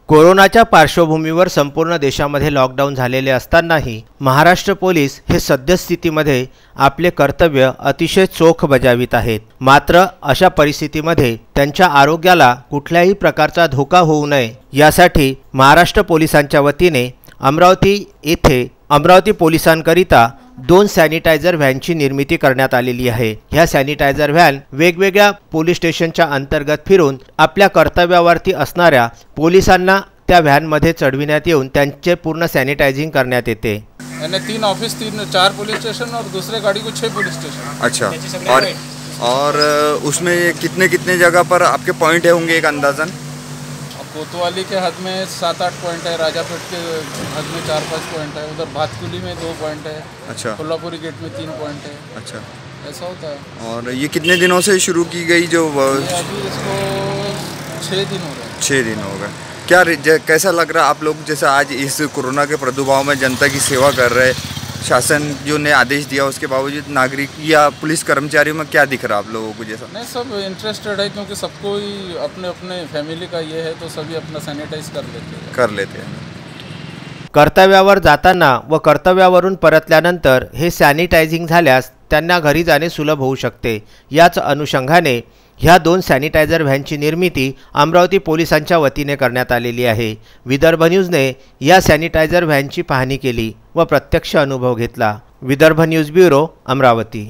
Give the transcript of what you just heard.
कोरोनाच्या पार्श्वभूमीवर संपूर्ण देशामध्ये लॉकडाऊन झालेले असतानाही महाराष्ट्र पोलीस हे सद्यस्थितीमध्ये आपले कर्तव्य अतिशय चोख बजावित आहेत। मात्र अशा परिस्थितीमध्ये त्यांच्या आरोग्याला कुठल्याही प्रकारचा धोका होऊ नये यासाठी महाराष्ट्र पोलिसांच्या वतीने अमरावती पोलिसांकरिता 2 सॅनिटायझर व्हॅनची निर्मिती करण्यात आलेली आहे। ह्या सॅनिटायझर व्हॅन वेगवेगळ्या पोलीस स्टेशनच्या अंतर्गत फिरून आपल्या कर्तव्यावरती असणाऱ्या पोलिसांना त्या व्हॅनमध्ये चढविण्यात येऊन त्यांचे पूर्ण सॅनिटायझिंग करण्यात येते। 3 ऑफिस 4 पुलिस स्टेशन और दूसरे गाड़ी को 6 पुलिस स्टेशन। अच्छा, और उसमें कितने जगह पर आपके पॉइंट होंगे एक अंदाजन? कोतवाली के हद में 7-8 पॉइंट है, राजापेट के हद में 4-5 पॉइंट है, उधर भातकुली में 2 पॉइंट है। अच्छा, कोल्हापुरी गेट में 3 पॉइंट है। अच्छा, ऐसा होता है। और ये कितने दिनों से शुरू की गई जो? अभी इसको 6 दिन हो गए। 6 दिन हो गए। क्या कैसा लग रहा है आप लोग जैसे आज इस कोरोना के प्रादुर्भाव में जनता की सेवा कर रहे, शासन जो ने आदेश दिया उसके बावजूद नागरिक या पुलिस कर्मचारियों में क्या दिख रहा है आप लोगों को? जैसा नहीं, सब इंटरेस्टेड है क्योंकि सबको ही अपने अपने फैमिली का ये है तो सभी अपना सैनिटाइज कर लेते हैं। कर्तव्यावर जाताना व कर्तव्यावरून परतल्यानंतर हे सॅनिटायझिंग झाल्यास त्यांना घरी जाणे सुलभ होऊ शकते। याच अनुषंगाने ह्या 2 सॅनिटायझर व्हॅनची निर्मिती अमरावती पोलिसांच्या वतीने करण्यात आलेली आहे। विदर्भ न्यूजने या सॅनिटायझर व्हॅनची पाहणी केली व प्रत्यक्ष अनुभव घेतला। Vidarbha news bureau, Amravati.